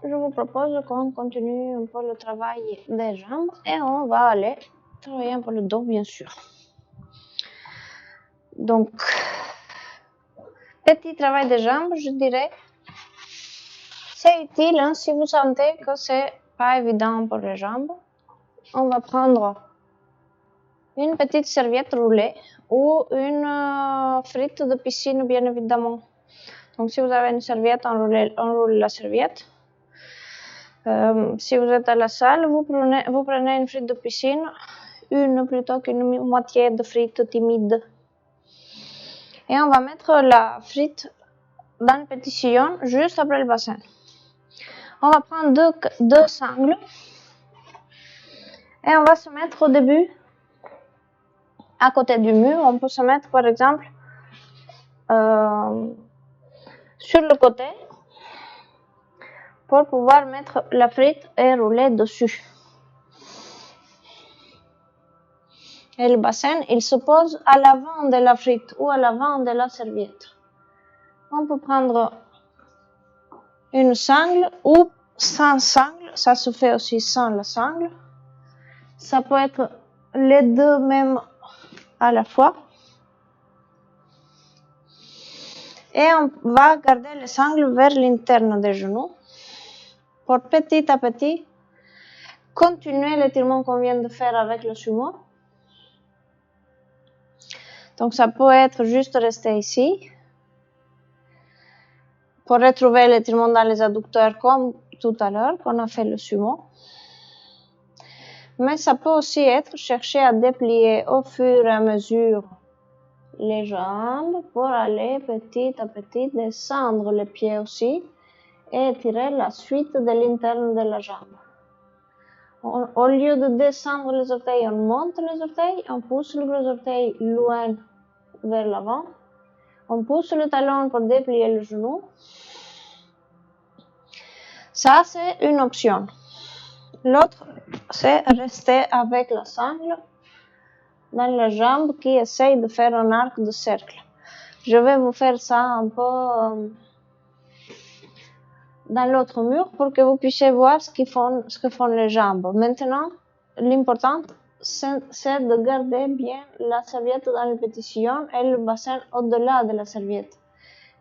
je vous propose qu'on continue un peu le travail des jambes et on va aller travailler un peu le dos, bien sûr. Donc, petit travail des jambes, je dirais, c'est utile hein, si vous sentez que c'est pas évident pour les jambes. On va prendre une petite serviette roulée ou une frite de piscine, bien évidemment. Donc, si vous avez une serviette, on roule la serviette. Si vous êtes à la salle, vous prenez une frite de piscine, une plutôt qu'une moitié de frite timide. Et on va mettre la frite dans le petit sillon, juste après le bassin. On va prendre deux sangles et on va se mettre au début à côté du mur. On peut se mettre par exemple sur le côté pour pouvoir mettre la frite et rouler dessus. Et le bassin, il se pose à l'avant de la frite ou à l'avant de la serviette. On peut prendre une sangle ou sans sangle, ça se fait aussi sans la sangle. Ça peut être les deux même à la fois. Et on va garder les sangles vers l'interne des genoux pour petit à petit continuer l'étirement qu'on vient de faire avec le sumo. Donc ça peut être juste rester ici pour retrouver l'étirement dans les adducteurs comme tout à l'heure qu'on a fait le sumo. Mais ça peut aussi être chercher à déplier au fur et à mesure les jambes pour aller petit à petit descendre les pieds aussi et étirer la suite de l'interne de la jambe. Au lieu de descendre les orteils, on monte les orteils, on pousse le gros orteil loin vers l'avant, on pousse le talon pour déplier le genou. Ça, c'est une option. L'autre, c'est rester avec la sangle dans la jambe qui essaye de faire un arc de cercle. Je vais vous faire ça un peu dans l'autre mur pour que vous puissiez voir ce que font les jambes. Maintenant, l'important, c'est de garder bien la serviette dans le petit sillon et le bassin au-delà de la serviette.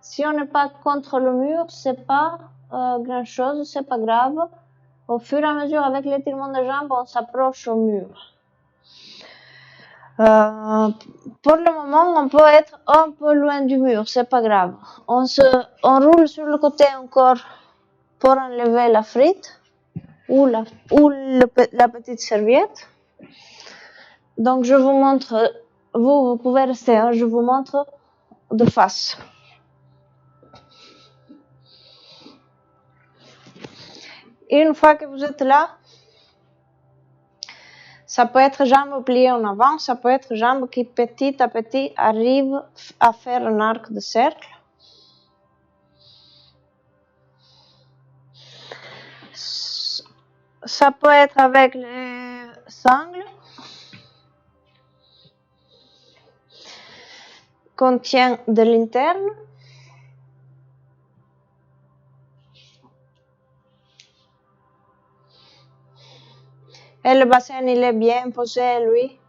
Si on n'est pas contre le mur, c'est pas grand chose, c'est pas grave. Au fur et à mesure, avec l'étirement des jambes, on s'approche au mur. Pour le moment, on peut être un peu loin du mur, c'est pas grave. On roule sur le côté encore pour enlever la frite ou la petite serviette. Donc je vous montre, vous pouvez rester, hein, je vous montre de face. Une fois que vous êtes là, ça peut être jambes pliées en avant, ça peut être jambes qui petit à petit arrivent à faire un arc de cercle. Ça peut être avec les sangles qu'on tient de l'interne. Et le bassin, il est bien posé, lui,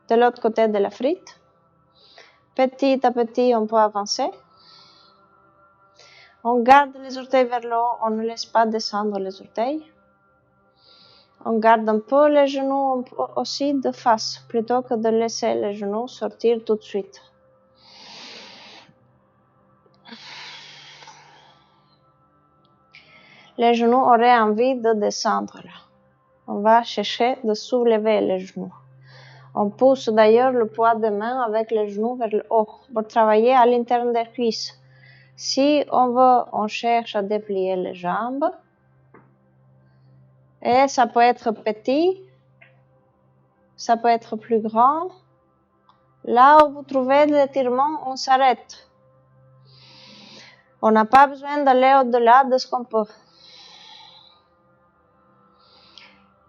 de l'autre côté de la frite. Petit à petit, on peut avancer. On garde les orteils vers le haut, on ne laisse pas descendre les orteils. On garde un peu les genoux aussi de face, plutôt que de laisser les genoux sortir tout de suite. Les genoux auraient envie de descendre là. On va chercher de soulever les genoux. On pousse d'ailleurs le poids des mains avec les genoux vers le haut pour travailler à l'interne des cuisses. Si on veut, on cherche à déplier les jambes. Et ça peut être petit, ça peut être plus grand. Là où vous trouvez l'étirement, on s'arrête. On n'a pas besoin d'aller au-delà de ce qu'on peut.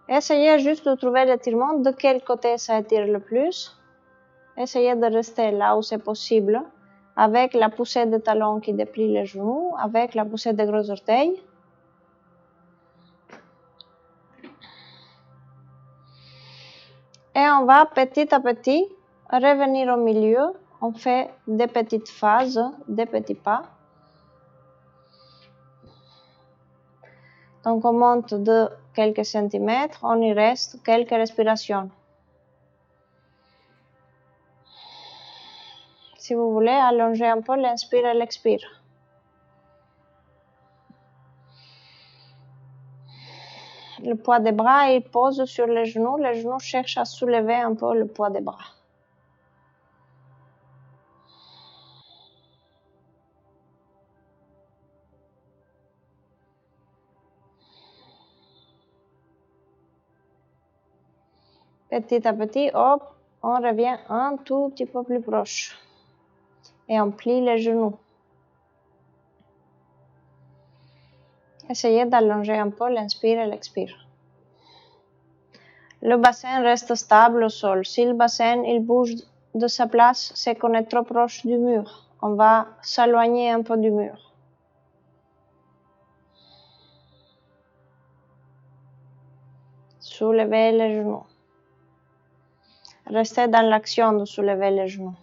Essayez juste de trouver l'étirement, de quel côté ça étire le plus. Essayez de rester là où c'est possible, avec la poussée des talons qui déplie les genoux, avec la poussée des gros orteils. Et on va petit à petit revenir au milieu. On fait des petites phases, des petits pas. Donc on monte de quelques centimètres, on y reste quelques respirations. Si vous voulez, allongez un peu l'inspire et l'expire. Le poids des bras, il pose sur les genoux cherchent à soulever un peu le poids des bras. Petit à petit, hop, on revient un tout petit peu plus proche. Et on plie les genoux. Essayez d'allonger un peu l'inspire et l'expire. Le bassin reste stable au sol. Si le bassin il bouge de sa place, c'est qu'on est trop proche du mur. On va s'éloigner un peu du mur. Soulevez les genoux. Restez dans l'action de soulever les genoux.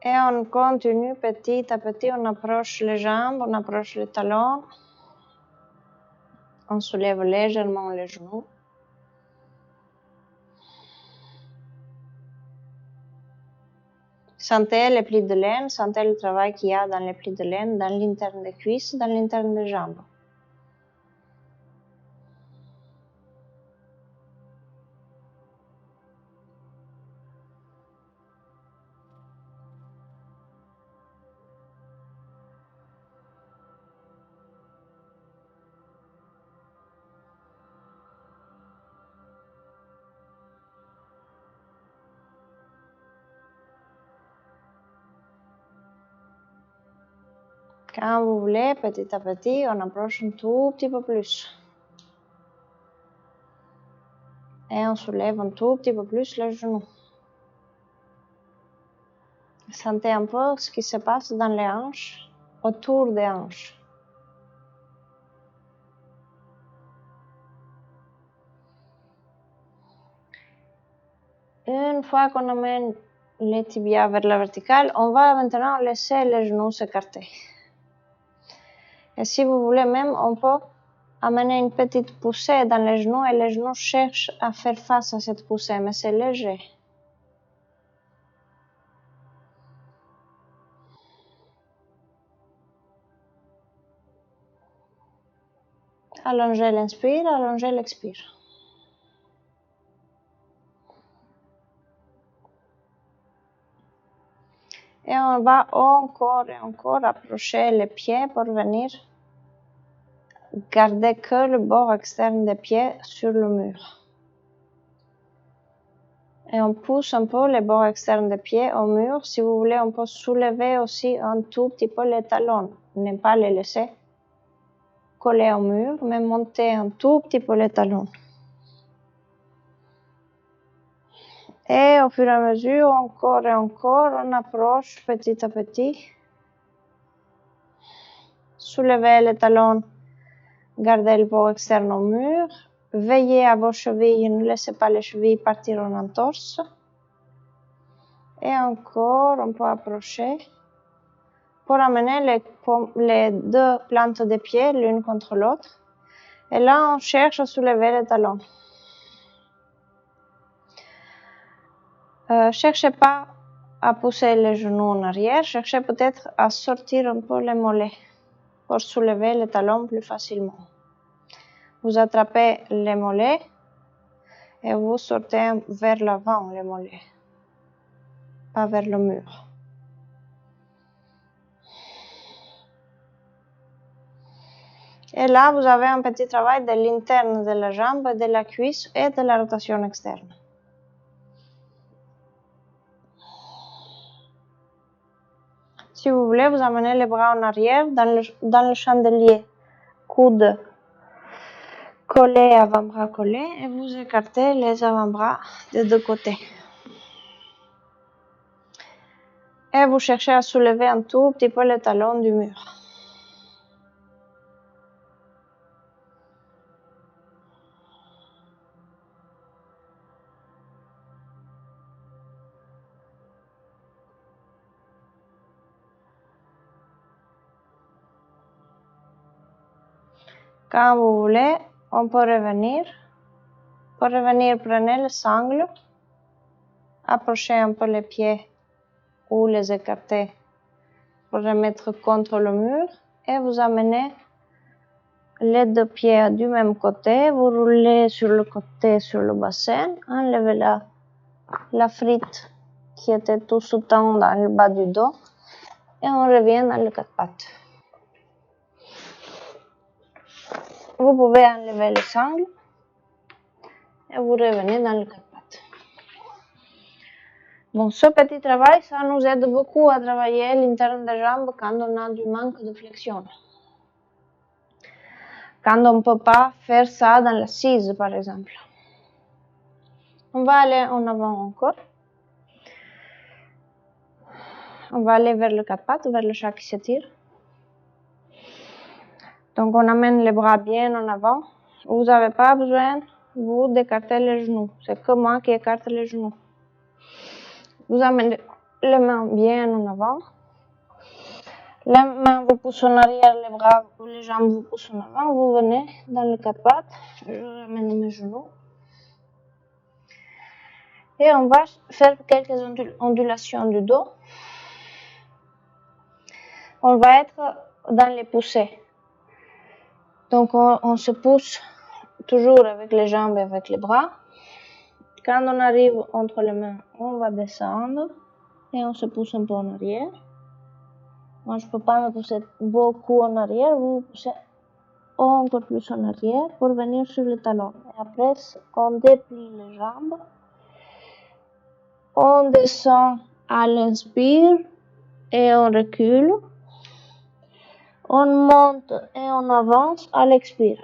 Et on continue petit à petit, on approche les jambes, on approche les talons. On soulève légèrement les genoux. Sentez les plis de laine, sentez le travail qu'il y a dans les plis de laine, dans l'interne des cuisses, dans l'interne des jambes. Quand vous voulez, petit à petit, on approche un tout petit peu plus. Et on soulève un tout petit peu plus les genoux. Sentez un peu ce qui se passe dans les hanches, autour des hanches. Une fois qu'on amène les tibias vers la verticale, on va maintenant laisser les genoux s'écarter. Et si vous voulez même, on peut amener une petite poussée dans les genoux et les genoux cherchent à faire face à cette poussée, mais c'est léger. Allongez l'inspire, allongez l'expire. Et on va encore et encore approcher les pieds pour venir garder que le bord externe des pieds sur le mur. Et on pousse un peu les bords externes des pieds au mur. Si vous voulez, on peut soulever aussi un tout petit peu les talons. Ne pas les laisser coller au mur, mais monter un tout petit peu les talons. Et au fur et à mesure, encore et encore, on approche petit à petit. Soulevez les talons, gardez le bord externe au mur. Veillez à vos chevilles, ne laissez pas les chevilles partir en entorse. Et encore, on peut approcher pour amener les deux plantes des pieds l'une contre l'autre. Et là, on cherche à soulever les talons. Cherchez pas à pousser les genoux en arrière, cherchez peut-être à sortir un peu les mollets pour soulever les talons plus facilement. Vous attrapez les mollets et vous sortez vers l'avant les mollets, pas vers le mur. Et là, vous avez un petit travail de l'interne de la jambe, de la cuisse et de la rotation externe. Si vous voulez, vous amenez les bras en arrière dans le chandelier, coude collé, avant-bras collé, et vous écartez les avant-bras des deux côtés. Et vous cherchez à soulever un tout petit peu le talon du mur. Quand vous voulez, on peut revenir. Pour revenir, prenez le sangle, approchez un peu les pieds ou les écarter pour les mettre contre le mur et vous amenez les deux pieds du même côté, vous roulez sur le côté sur le bassin, enlevez la frite qui était tout sous temps dans le bas du dos et on revient dans le quatre pattes. Vous pouvez enlever le sangle et vous revenez dans le quatre pattes. Bon, ce petit travail, ça nous aide beaucoup à travailler l'interne des jambes quand on a du manque de flexion. Quand on ne peut pas faire ça dans l'assise, par exemple. On va aller en avant encore. On va aller vers le quatre pattes, vers le chat qui s'étire. Donc on amène les bras bien en avant. Vous n'avez pas besoin, vous d'écarter les genoux. C'est que moi qui écarte les genoux. Vous amenez les mains bien en avant. Les mains vous poussent en arrière, les bras ou les jambes vous poussent en avant. Vous venez dans le quatre pattes. Je ramène mes genoux. Et on va faire quelques ondulations du dos. On va être dans les poussées. Donc on se pousse toujours avec les jambes et avec les bras. Quand on arrive entre les mains, on va descendre et on se pousse un peu en arrière. Moi, je ne peux pas me pousser beaucoup en arrière, vous poussez encore plus en arrière pour venir sur le talon. Et après, on déplie les jambes. On descend à l'inspire et on recule. On monte et on avance à l'expire.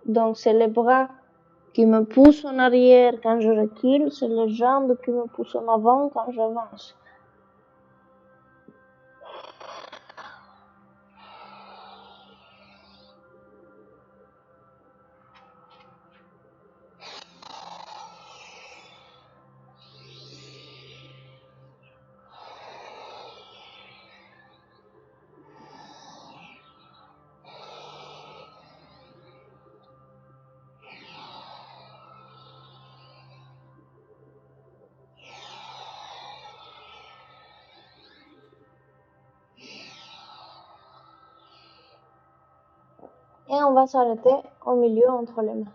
Donc, c'est les bras qui me poussent en arrière quand je recule, c'est les jambes qui me poussent en avant quand j'avance. Et on va s'arrêter au milieu entre les mains.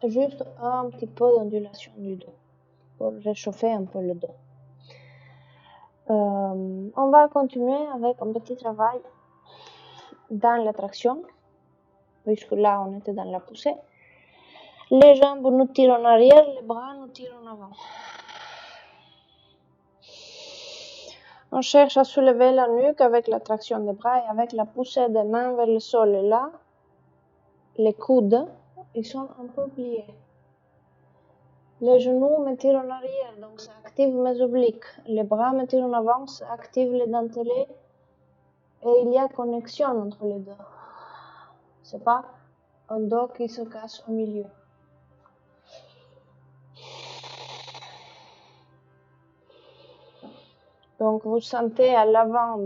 Juste un petit peu d'ondulation du dos pour réchauffer un peu le dos. On va continuer avec un petit travail dans la traction, puisque là on était dans la poussée. Les jambes nous tirent en arrière, les bras nous tirent en avant. On cherche à soulever la nuque avec la traction des bras et avec la poussée des mains vers le sol. Et là, les coudes, ils sont un peu pliés. Les genoux me tirent en arrière, donc ça active mes obliques. Les bras me tirent en avant, ça active les dentelés. Et il y a connexion entre les deux. C'est pas un dos qui se casse au milieu. Donc vous sentez à l'avant,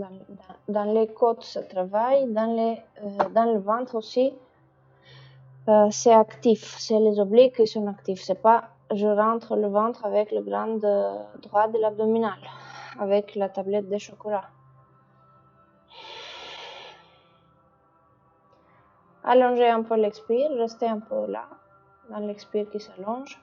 dans les côtes, ce travail, dans le ventre aussi, c'est actif. C'est les obliques qui sont actifs. C'est pas je rentre le ventre avec le grand droit de l'abdominal, avec la tablette de chocolat. Allongez un peu l'expire, restez un peu là, dans l'expire qui s'allonge.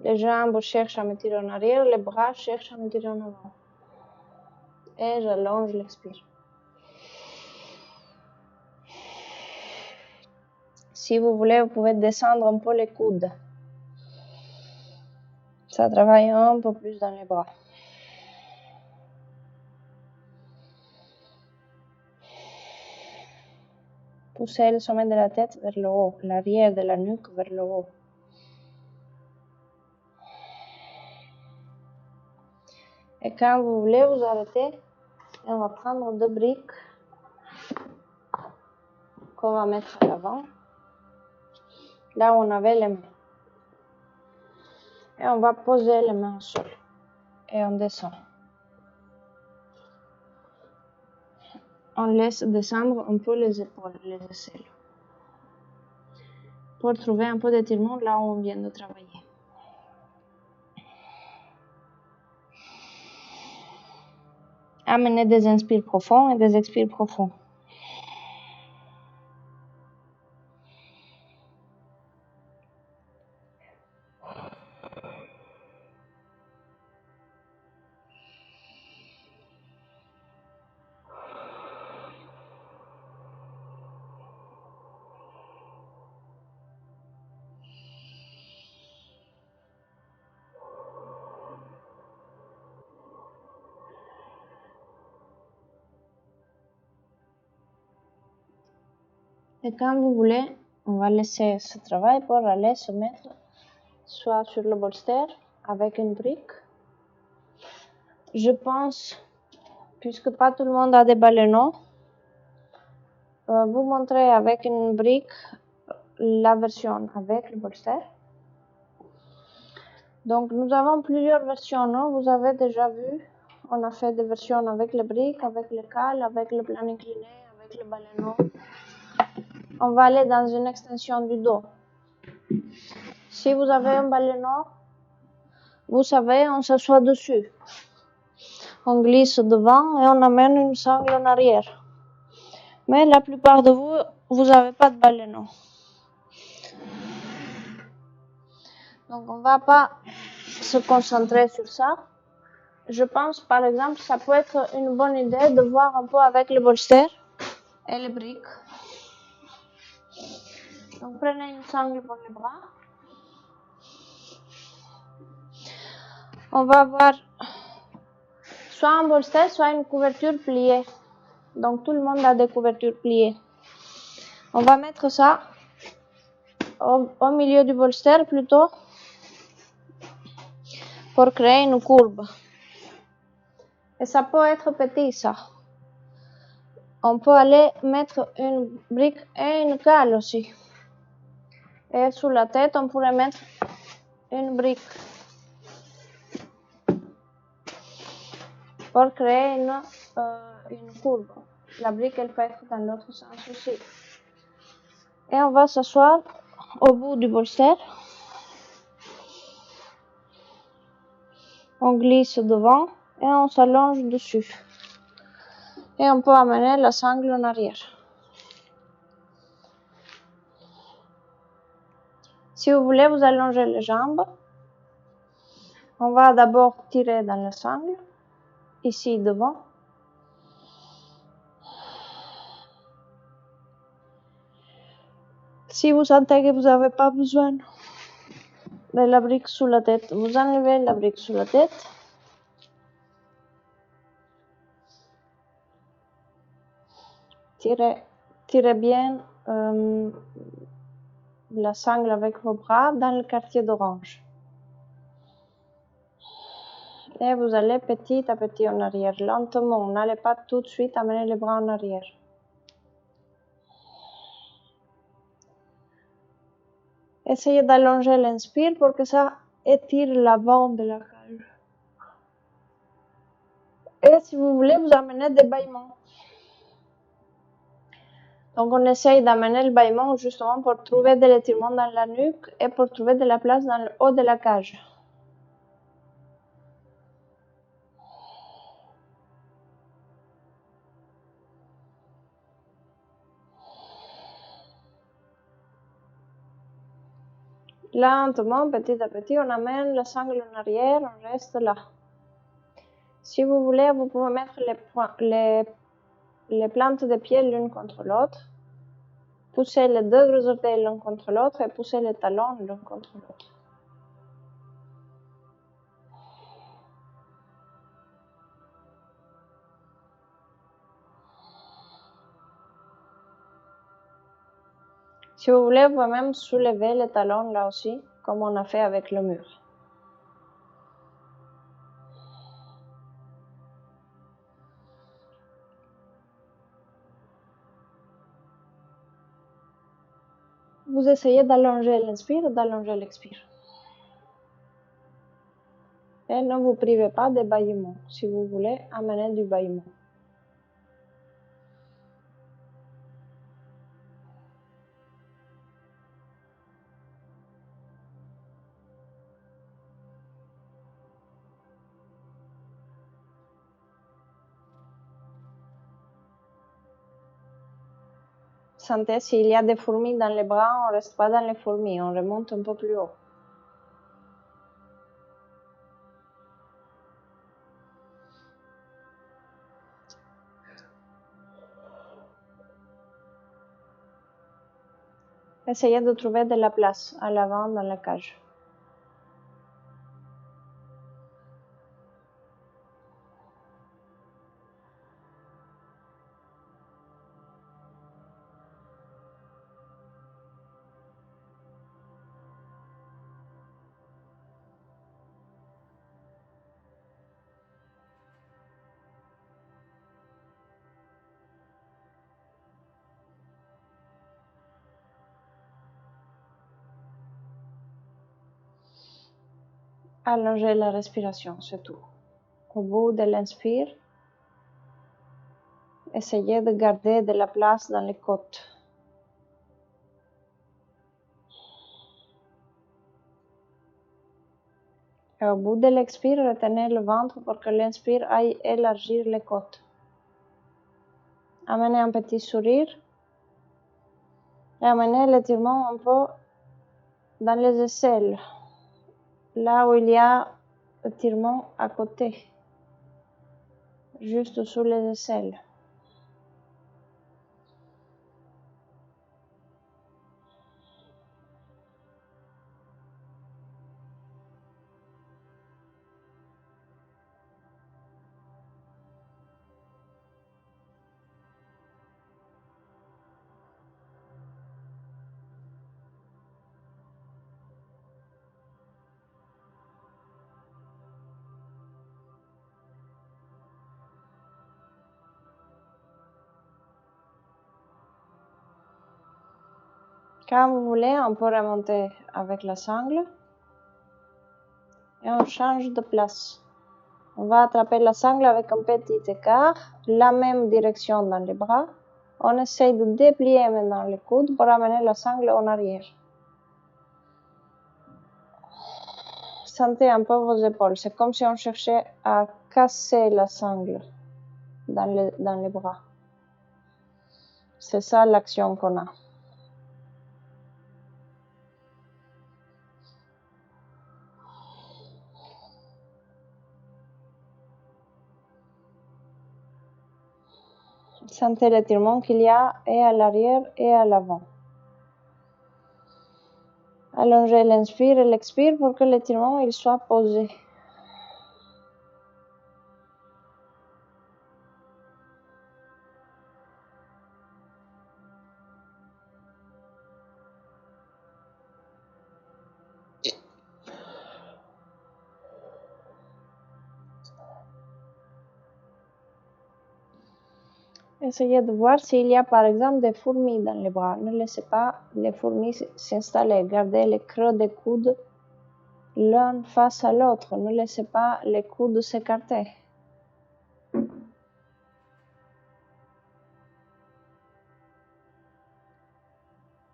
Les jambes cherchent à me tirer en arrière, les bras cherchent à me tirer en avant. Et j'allonge l'expire. Si vous voulez, vous pouvez descendre un peu les coudes. Ça travaille un peu plus dans les bras. Poussez le sommet de la tête vers le haut, l'arrière de la nuque vers le haut. Et quand vous voulez, vous arrêtez et on va prendre 2 briques qu'on va mettre à l'avant, là où on avait les mains. Et on va poser les mains au sol et on descend. On laisse descendre un peu les épaules, les aisselles, pour trouver un peu d'étirement là où on vient de travailler. Amenez des inspires profonds et des expires profonds. Et quand vous voulez, on va laisser ce travail pour aller se mettre soit sur le bolster avec une brique. Je pense, puisque pas tout le monde a des baleineaux, vous montrer avec une brique la version avec le bolster. Donc nous avons plusieurs versions, non? Vous avez déjà vu, on a fait des versions avec les briques, avec le cale, avec le plan incliné, avec le baleineau. On va aller dans une extension du dos. Si vous avez un baleineau, vous savez, on s'assoit dessus. On glisse devant et on amène une sangle en arrière. Mais la plupart de vous, vous n'avez pas de baleineau. Donc on ne va pas se concentrer sur ça. Je pense, par exemple, ça peut être une bonne idée de voir un peu avec le bolster et les briques. Donc prenez une sangle pour les bras. On va avoir soit un bolster, soit une couverture pliée. Donc tout le monde a des couvertures pliées. On va mettre ça au milieu du bolster plutôt pour créer une courbe. Et ça peut être petit ça. On peut aller mettre une brique et une cale aussi. Et sur la tête, on pourrait mettre une brique pour créer une courbe. La brique, elle peut être dans l'autre sens aussi. Et on va s'asseoir au bout du bolster. On glisse devant et on s'allonge dessus. Et on peut amener la sangle en arrière. Si vous voulez, vous allongez les jambes. On va d'abord tirer dans la sangle, ici devant. Si vous sentez que vous n'avez pas besoin de la brique sous la tête, vous enlevez la brique sous la tête. Tirez bien la sangle avec vos bras dans le quartier d'orange. Et vous allez petit à petit en arrière, lentement. N'allez pas tout de suite amener les bras en arrière. Essayez d'allonger l'inspire pour que ça étire l'avant de la cage. Et si vous voulez, vous amenez des bâillements. Donc on essaye d'amener le bâillement justement pour trouver de l'étirement dans la nuque et pour trouver de la place dans le haut de la cage. Lentement, petit à petit, on amène le sangle en arrière, on reste là. Si vous voulez, vous pouvez mettre les plantes de pied l'une contre l'autre. Poussez les deux gros orteils l'un contre l'autre et poussez les talons l'un contre l'autre. Si vous voulez, vous pouvez même soulever les talons là aussi, comme on a fait avec le mur. Vous essayez d'allonger l'inspire et d'allonger l'expire. Et ne vous privez pas de bâillement, si vous voulez amener du bâillement. Sentez s'il y a des fourmis dans les bras, on ne reste pas dans les fourmis, on remonte un peu plus haut. Essayez de trouver de la place à l'avant dans la cage. Allongez la respiration, c'est tout. Au bout de l'inspire, essayez de garder de la place dans les côtes. Et au bout de l'expire, retenez le ventre pour que l'inspire aille élargir les côtes. Amenez un petit sourire et amenez l'étirement un peu dans les aisselles, là où il y a l'étirement à côté, juste sous les aisselles. Quand vous voulez, on peut remonter avec la sangle et on change de place. On va attraper la sangle avec un petit écart, la même direction dans les bras. On essaye de déplier maintenant les coudes pour amener la sangle en arrière. Sentez un peu vos épaules. C'est comme si on cherchait à casser la sangle dans les bras. C'est ça l'action qu'on a. Sentez l'étirement qu'il y a et à l'arrière et à l'avant. Allongez l'inspire et l'expire pour que l'étirement il soit posé. Essayez de voir s'il y a par exemple des fourmis dans les bras. Ne laissez pas les fourmis s'installer. Gardez les creux des coudes l'un face à l'autre. Ne laissez pas les coudes s'écarter.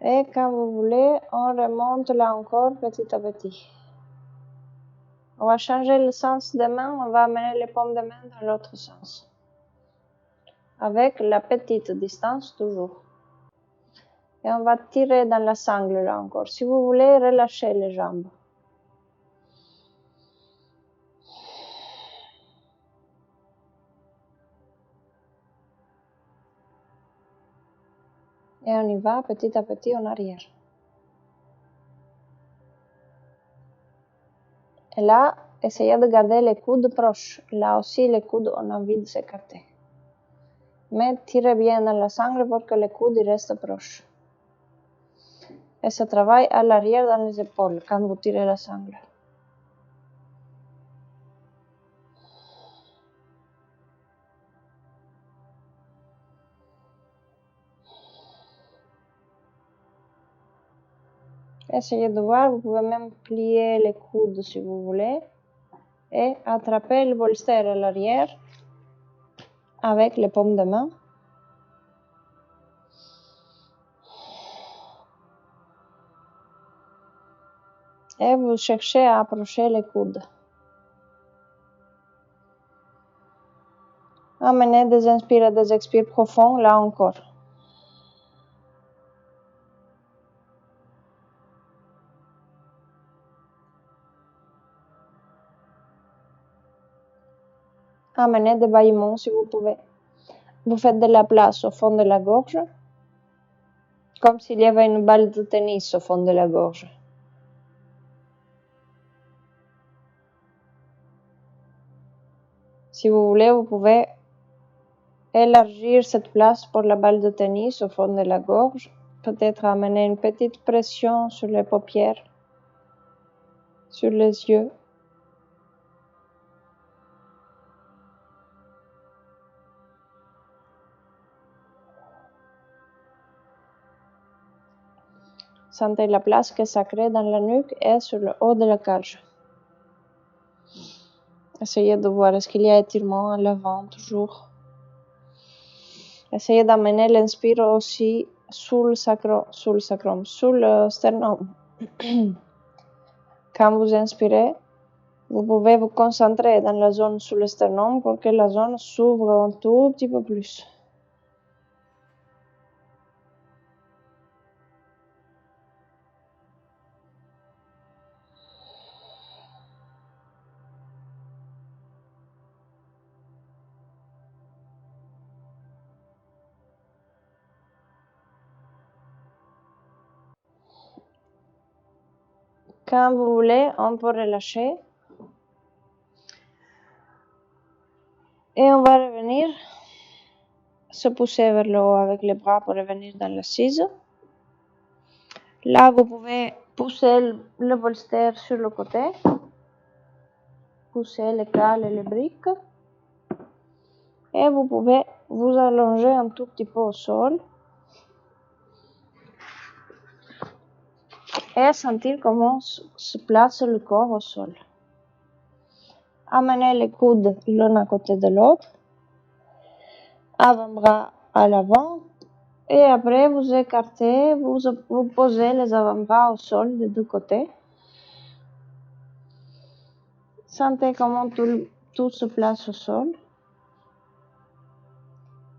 Et quand vous voulez, on remonte là encore petit à petit. On va changer le sens des mains. On va amener les paumes de main dans l'autre sens. Avec la petite distance toujours. Et on va tirer dans la sangle là encore. Si vous voulez, relâchez les jambes. Et on y va petit à petit en arrière. Et là, essayez de garder les coudes proches. Là aussi, les coudes ont envie de s'écarter. Mais tirez bien dans la sangle pour que les coudes restent proches. Et ça travaille à l'arrière dans les épaules quand vous tirez la sangle. Essayez de voir, vous pouvez même plier les coudes si vous voulez et attraper le bolster à l'arrière avec les paumes de main. Et vous cherchez à approcher les coudes. Amenez des inspires et des expires profonds là encore. Amenez des bâillements si vous pouvez. Vous faites de la place au fond de la gorge, comme s'il y avait une balle de tennis au fond de la gorge. Si vous voulez, vous pouvez élargir cette place pour la balle de tennis au fond de la gorge. Peut-être amener une petite pression sur les paupières, sur les yeux. Sentez la place que ça crée dans la nuque et sur le haut de la cage. Essayez de voir est-ce qu'il y a étirement à l'avant toujours. Essayez d'amener l'inspire aussi sous le sternum. Quand vous inspirez, vous pouvez vous concentrer dans la zone sous le sternum pour que la zone s'ouvre un tout petit peu plus. Quand vous voulez, on peut relâcher. Et on va revenir, se pousser vers le haut avec les bras pour revenir dans l'assise. Là, vous pouvez pousser le bolster sur le côté. Pousser les cales et les briques. Et vous pouvez vous allonger un tout petit peu au sol. Et sentir comment se place le corps au sol. Amenez les coudes l'un à côté de l'autre. Avant-bras à l'avant. Et après, vous écartez, vous posez les avant-bras au sol des deux côtés. Sentez comment tout se place au sol.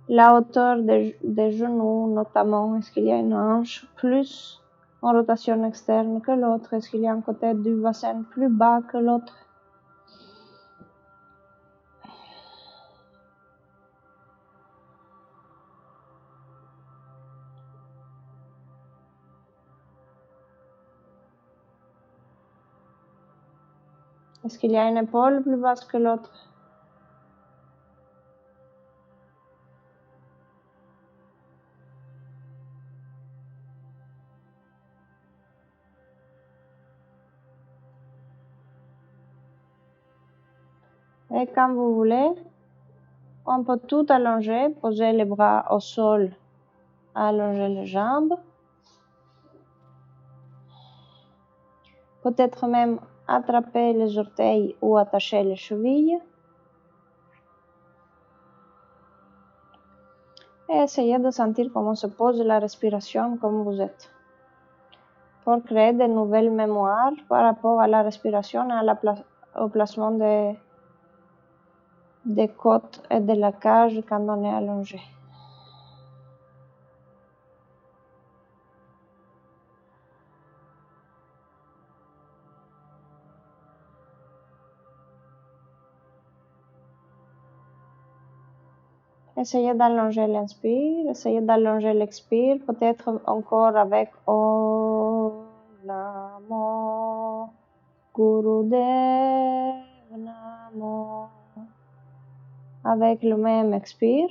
La hauteur des genoux, notamment, est-ce qu'il y a une hanche plus en rotation externe que l'autre? Est-ce qu'il y a un côté du bassin plus bas que l'autre? Est-ce qu'il y a une épaule plus basse que l'autre? Et quand vous voulez, on peut tout allonger, poser les bras au sol, allonger les jambes. Peut-être même attraper les orteils ou attacher les chevilles. Et essayez de sentir comment se pose la respiration comme vous êtes. Pour créer de nouvelles mémoires par rapport à la respiration et au placement des côtes et de la cage quand on est allongé. Essayez d'allonger l'inspire, essayez d'allonger l'expire, peut-être encore avec Om Namo Gurudev Namo. Avec le même expire,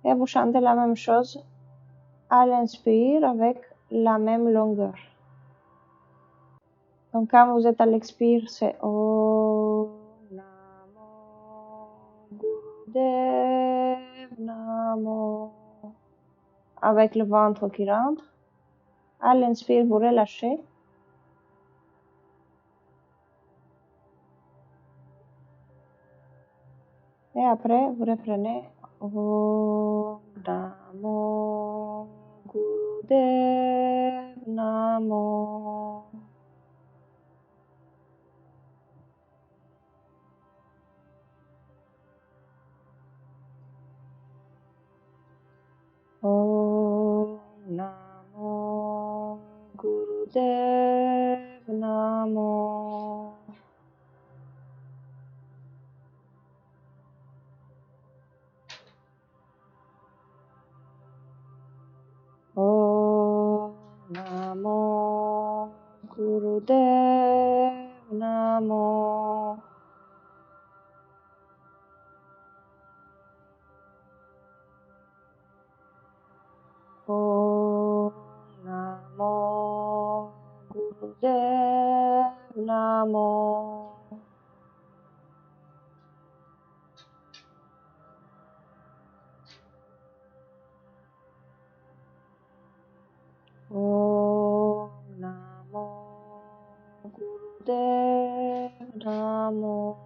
et vous chantez la même chose à l'inspire avec la même longueur. Donc quand vous êtes à l'expire, c'est Om Namo Gurudev Namo. Avec le ventre qui rentre. À l'inspire, vous relâchez. Et après, vous reprenez Om Namo Gurudev Namo. Om Namo Gurudev Namo. Om Namo Gurudev Namo. Om Namo Gurudev Namo. Om Namo Gurudev Namo.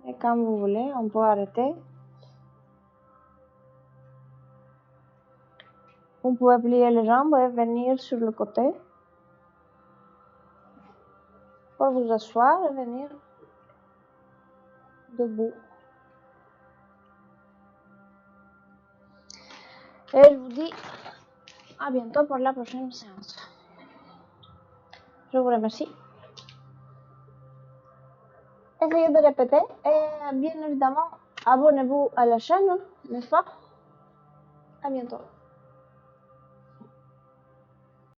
Et quand vous voulez, on peut arrêter. Vous pouvez plier les jambes et venir sur le côté pour vous asseoir et venir debout. Et je vous dis à bientôt pour la prochaine séance. Je vous remercie. Essayez de répéter et bien évidemment, abonnez-vous à la chaîne, n'est-ce pas? À bientôt.